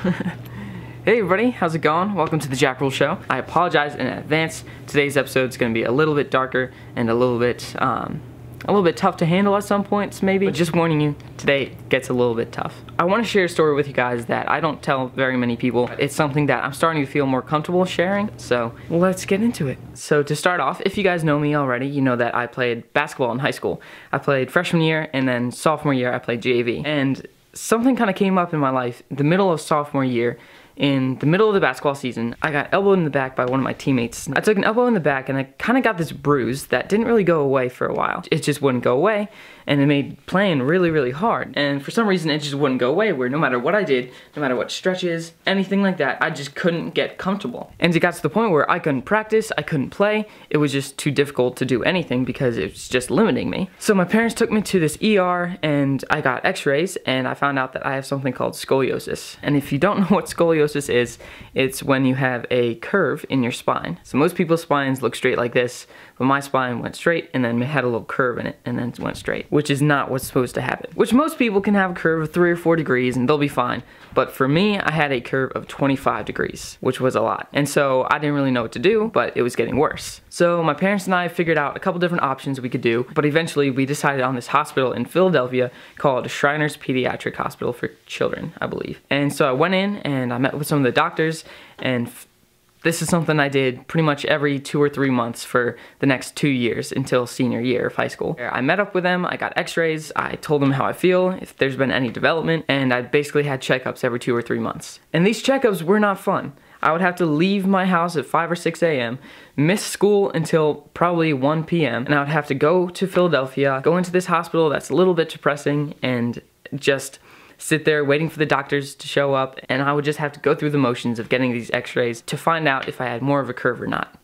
Hey everybody, how's it going? Welcome to the Ruhl Show. I apologize in advance. Today's episode is going to be a little bit darker and a little bit tough to handle at some points maybe. But just warning you, today gets a little bit tough. I want to share a story with you guys that I don't tell very many people. It's something that I'm starting to feel more comfortable sharing, so let's get into it. So to start off, if you guys know me already, you know that I played basketball in high school. I played freshman year, and then sophomore year I played JV. And something kind of came up in my life the middle of sophomore year. In the middle of the basketball season, I got elbowed in the back by one of my teammates. I took an elbow in the back and I kind of got this bruise that didn't really go away for a while. It just wouldn't go away, and it made playing really, really hard. And for some reason, it just wouldn't go away, where no matter what I did, no matter what stretches, anything like that, I just couldn't get comfortable. And it got to the point where I couldn't practice, I couldn't play. It was just too difficult to do anything because it was just limiting me. So my parents took me to this ER and I got x-rays, and I found out that I have something called scoliosis. And if you don't know what scoliosis is, it's when you have a curve in your spine. So most people's spines look straight like this, but my spine went straight and then it had a little curve in it and then it went straight, which is not what's supposed to happen. Which most people can have a curve of 3 or 4 degrees and they'll be fine. But for me, I had a curve of 25 degrees, which was a lot. And so I didn't really know what to do, but it was getting worse. So my parents and I figured out a couple different options we could do, but eventually we decided on this hospital in Philadelphia called Shriners Pediatric Hospital for Children, I believe. And so I went in and I met with some of the doctors, and this is something I did pretty much every 2 or 3 months for the next 2 years until senior year of high school. I met up with them, I got x-rays, I told them how I feel, if there's been any development, and I basically had checkups every 2 or 3 months. And these checkups were not fun. I would have to leave my house at 5 or 6 a.m., miss school until probably 1 p.m., and I would have to go to Philadelphia, go into this hospital that's a little bit depressing, and just sit there waiting for the doctors to show up, and I would just have to go through the motions of getting these x-rays to find out if I had more of a curve or not.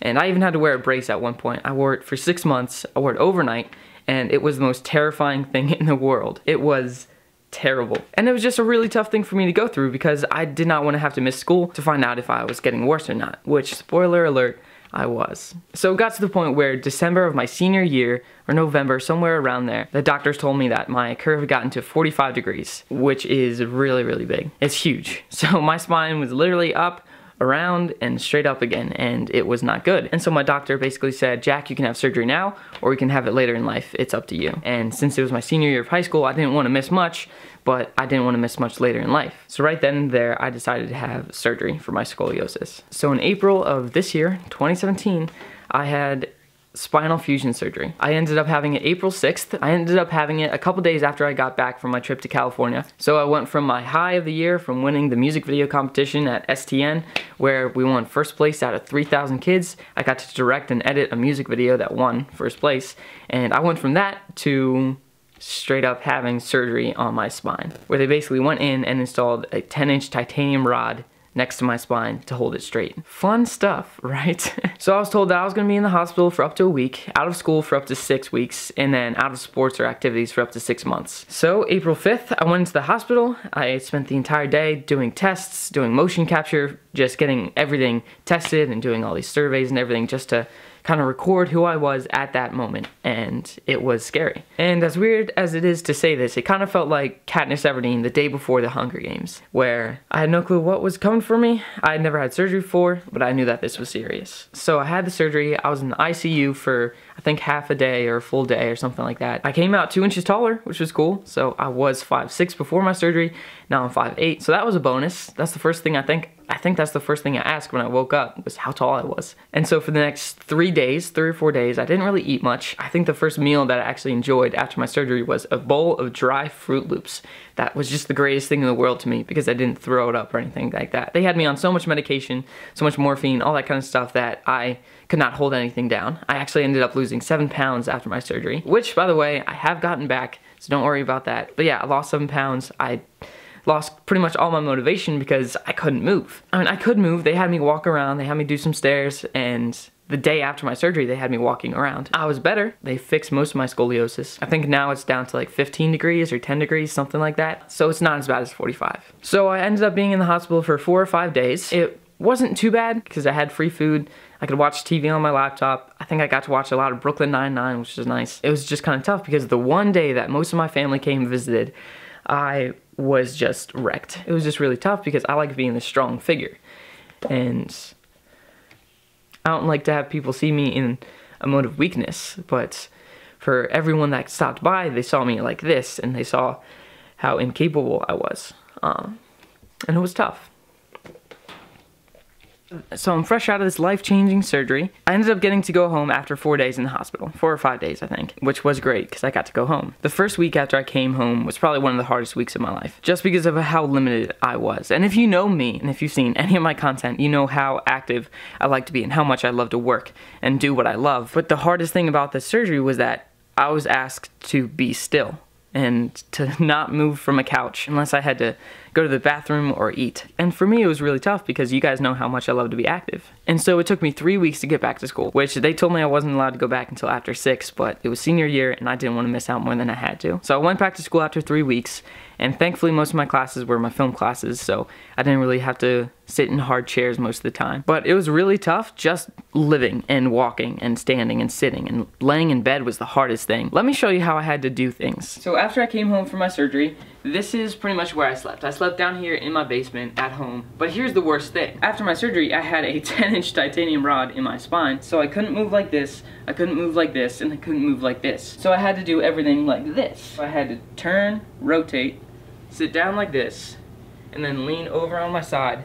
And I even had to wear a brace at one point. I wore it for 6 months, I wore it overnight, and it was the most terrifying thing in the world. It was terrible. And it was just a really tough thing for me to go through because I did not want to have to miss school to find out if I was getting worse or not, which, spoiler alert, I was. So it got to the point where December of my senior year, or November, somewhere around there, the doctors told me that my curve had gotten to 45 degrees, which is really, really big. It's huge. So my spine was literally up, around, and straight up again, and it was not good. And so my doctor basically said, Jack, you can have surgery now, or we can have it later in life. It's up to you. And since it was my senior year of high school, I didn't want to miss much, but I didn't want to miss much later in life. So right then and there, I decided to have surgery for my scoliosis. So in April of this year, 2017, I had spinal fusion surgery. I ended up having it April 6th. I ended up having it a couple days after I got back from my trip to California. So I went from my high of the year from winning the music video competition at STN, where we won first place out of 3,000 kids. I got to direct and edit a music video that won first place. And I went from that to straight up having surgery on my spine, where they basically went in and installed a 10-inch titanium rod next to my spine to hold it straight. Fun stuff, right? So I was told that I was gonna be in the hospital for up to a week, out of school for up to 6 weeks, and then out of sports or activities for up to 6 months. So April 5th, I went into the hospital. I spent the entire day doing tests, doing motion capture, just getting everything tested and doing all these surveys and everything just to kind of record who I was at that moment, and it was scary. And as weird as it is to say this, it kind of felt like Katniss Everdeen the day before the Hunger Games, where I had no clue what was coming for me. I had never had surgery before, but I knew that this was serious. So I had the surgery. I was in the ICU for I think half a day or a full day or something like that. I came out 2 inches taller, which was cool. So I was 5'6" before my surgery. Now I'm 5'8", so that was a bonus. That's the first thing I think that's the first thing I asked when I woke up, was how tall I was. And so for the next 3 or 4 days, I didn't really eat much. I think the first meal that I actually enjoyed after my surgery was a bowl of dry Fruit Loops. That was just the greatest thing in the world to me because I didn't throw it up or anything like that. They had me on so much medication, so much morphine, all that kind of stuff that I could not hold anything down. I actually ended up losing 7 pounds after my surgery, which, by the way, I have gotten back, so don't worry about that. But yeah, I lost 7 pounds. I lost pretty much all my motivation because I couldn't move. I mean, I could move. They had me walk around, they had me do some stairs, and the day after my surgery, they had me walking around. I was better. They fixed most of my scoliosis. I think now it's down to like 15 degrees or 10 degrees, something like that. So it's not as bad as 45. So I ended up being in the hospital for 4 or 5 days. It wasn't too bad because I had free food. I could watch TV on my laptop. I think I got to watch a lot of Brooklyn Nine-Nine, which was nice. It was just kind of tough because the one day that most of my family came and visited, I was just wrecked. It was just really tough because I like being the strong figure. And I don't like to have people see me in a mode of weakness, but for everyone that stopped by, they saw me like this, and they saw how incapable I was. And it was tough. So I'm fresh out of this life-changing surgery. I ended up getting to go home after 4 days in the hospital. 4 or 5 days, I think, which was great because I got to go home. The first week after I came home was probably one of the hardest weeks of my life, just because of how limited I was. And if you know me, and if you've seen any of my content, you know how active I like to be and how much I love to work and do what I love. But the hardest thing about this surgery was that I was asked to be still and to not move from a couch unless I had to go to the bathroom or eat. And for me, it was really tough because you guys know how much I love to be active. And so it took me 3 weeks to get back to school, which they told me I wasn't allowed to go back until after 6, but it was senior year and I didn't want to miss out more than I had to. So I went back to school after 3 weeks, and thankfully most of my classes were my film classes, so I didn't really have to sit in hard chairs most of the time. But it was really tough just living and walking and standing and sitting, and laying in bed was the hardest thing. Let me show you how I had to do things. So after I came home from my surgery, this is pretty much where I slept. I slept down here in my basement at home. But here's the worst thing. After my surgery, I had a 10-inch titanium rod in my spine, so I couldn't move like this, I couldn't move like this, and I couldn't move like this. So I had to do everything like this. I had to turn, rotate, sit down like this, and then lean over on my side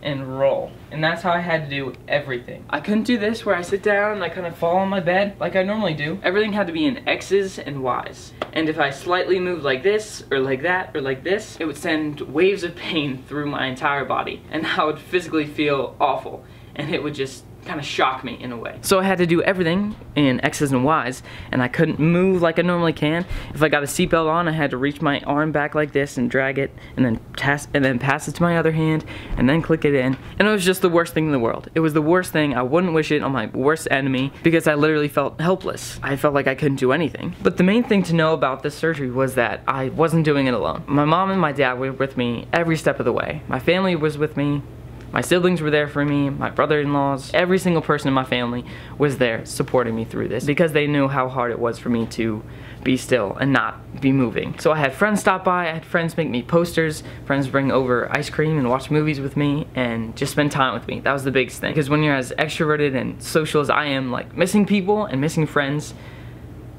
and roll. And that's how I had to do everything. I couldn't do this where I sit down and I kind of fall on my bed like I normally do. Everything had to be in X's and Y's. And if I slightly moved like this, or like that, or like this, it would send waves of pain through my entire body. And I would physically feel awful. And it would just kind of shock me in a way. So I had to do everything in X's and Y's, and I couldn't move like I normally can. If I got a seatbelt on, I had to reach my arm back like this and drag it, and then pass it to my other hand, and then click it in. And it was just the worst thing in the world. It was the worst thing. I wouldn't wish it on my worst enemy because I literally felt helpless. I felt like I couldn't do anything. But the main thing to know about this surgery was that I wasn't doing it alone. My mom and my dad were with me every step of the way. My family was with me. My siblings were there for me, my brother-in-laws, every single person in my family was there supporting me through this because they knew how hard it was for me to be still and not be moving. So I had friends stop by, I had friends make me posters, friends bring over ice cream and watch movies with me and just spend time with me. That was the biggest thing. Because when you're as extroverted and social as I am, like missing people and missing friends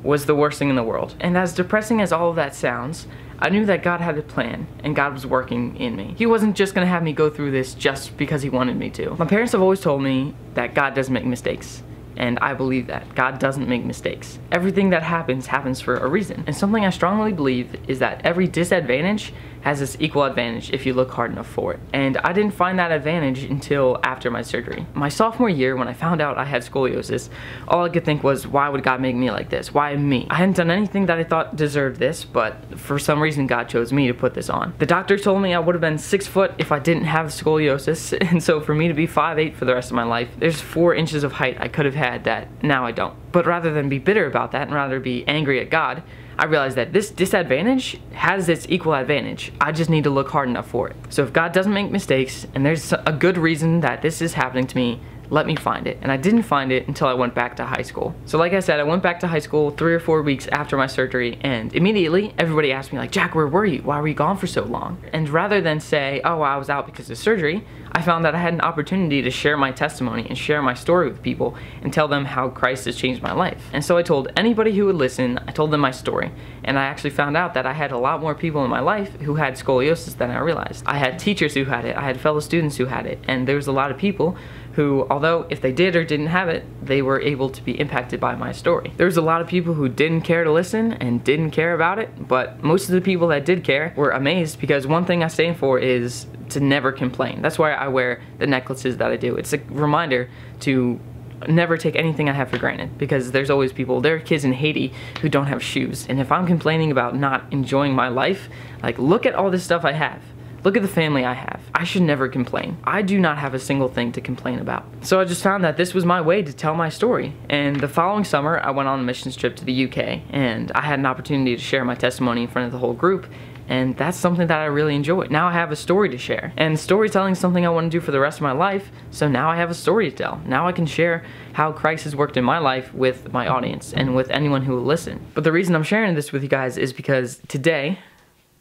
was the worst thing in the world. And as depressing as all of that sounds, I knew that God had a plan, and God was working in me. He wasn't just gonna have me go through this just because he wanted me to. My parents have always told me that God doesn't make mistakes, and I believe that. God doesn't make mistakes. Everything that happens for a reason. And something I strongly believe is that every disadvantage has its equal advantage if you look hard enough for it. And I didn't find that advantage until after my surgery. My sophomore year, when I found out I had scoliosis, all I could think was, why would God make me like this? Why me? I hadn't done anything that I thought deserved this, but for some reason God chose me to put this on. The doctor told me I would have been 6 foot if I didn't have scoliosis, and so for me to be 5'8" for the rest of my life, there's 4 inches of height I could have had that now I don't. But rather than be bitter about that and rather be angry at God, I realized that this disadvantage has its equal advantage. I just need to look hard enough for it. So if God doesn't make mistakes, and there's a good reason that this is happening to me, let me find it. And I didn't find it until I went back to high school. So like I said, I went back to high school 3 or 4 weeks after my surgery, and immediately everybody asked me like, Jack, where were you? Why were you gone for so long? And rather than say, oh, I was out because of surgery, I found that I had an opportunity to share my testimony and share my story with people and tell them how Christ has changed my life. And so I told anybody who would listen, I told them my story. And I actually found out that I had a lot more people in my life who had scoliosis than I realized. I had teachers who had it, I had fellow students who had it, and there was a lot of people who, although if they did or didn't have it, they were able to be impacted by my story. There was a lot of people who didn't care to listen and didn't care about it, but most of the people that did care were amazed because one thing I stand for is to never complain. That's why I wear the necklaces that I do. It's a reminder to never take anything I have for granted, because there's always people, there are kids in Haiti who don't have shoes, and if I'm complaining about not enjoying my life, like look at all this stuff I have. Look at the family I have. I should never complain. I do not have a single thing to complain about. So I just found that this was my way to tell my story. And the following summer, I went on a missions trip to the UK, and I had an opportunity to share my testimony in front of the whole group. And that's something that I really enjoy. Now I have a story to share. And storytelling is something I want to do for the rest of my life, so now I have a story to tell. Now I can share how Christ has worked in my life with my audience and with anyone who will listen. But the reason I'm sharing this with you guys is because today,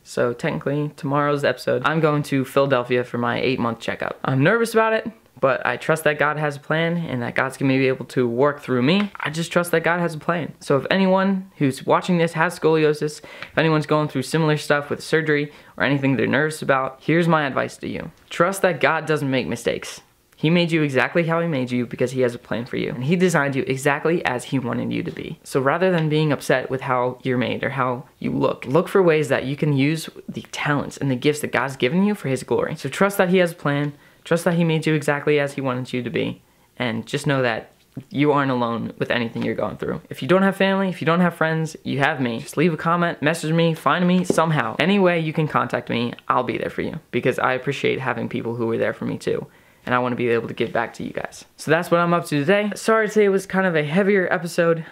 So technically, tomorrow's episode, I'm going to Philadelphia for my 8-month checkup. I'm nervous about it, but I trust that God has a plan and that God's gonna be able to work through me. I just trust that God has a plan. So if anyone who's watching this has scoliosis, if anyone's going through similar stuff with surgery or anything they're nervous about, here's my advice to you. Trust that God doesn't make mistakes. He made you exactly how he made you because he has a plan for you. And he designed you exactly as he wanted you to be. So rather than being upset with how you're made or how you look for ways that you can use the talents and the gifts that God's given you for his glory. So trust that he has a plan. Trust that he made you exactly as he wanted you to be. And just know that you aren't alone with anything you're going through. If you don't have family, if you don't have friends, you have me. Just leave a comment, message me, find me somehow. Any way you can contact me, I'll be there for you. Because I appreciate having people who are there for me too. And I want to be able to give back to you guys. So that's what I'm up to today. Sorry to say it was kind of a heavier episode.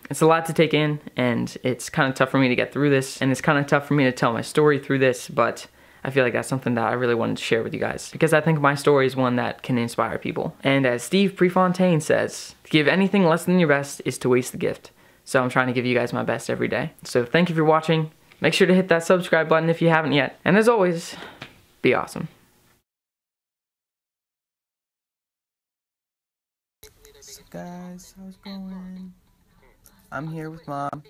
It's a lot to take in, and it's kind of tough for me to get through this, and it's kind of tough for me to tell my story through this, but I feel like that's something that I really wanted to share with you guys, because I think my story is one that can inspire people. And as Steve Prefontaine says, to give anything less than your best is to waste the gift. So I'm trying to give you guys my best every day. So thank you for watching. Make sure to hit that subscribe button if you haven't yet. And as always, be awesome. So guys, how's it going? I'm here with Mom.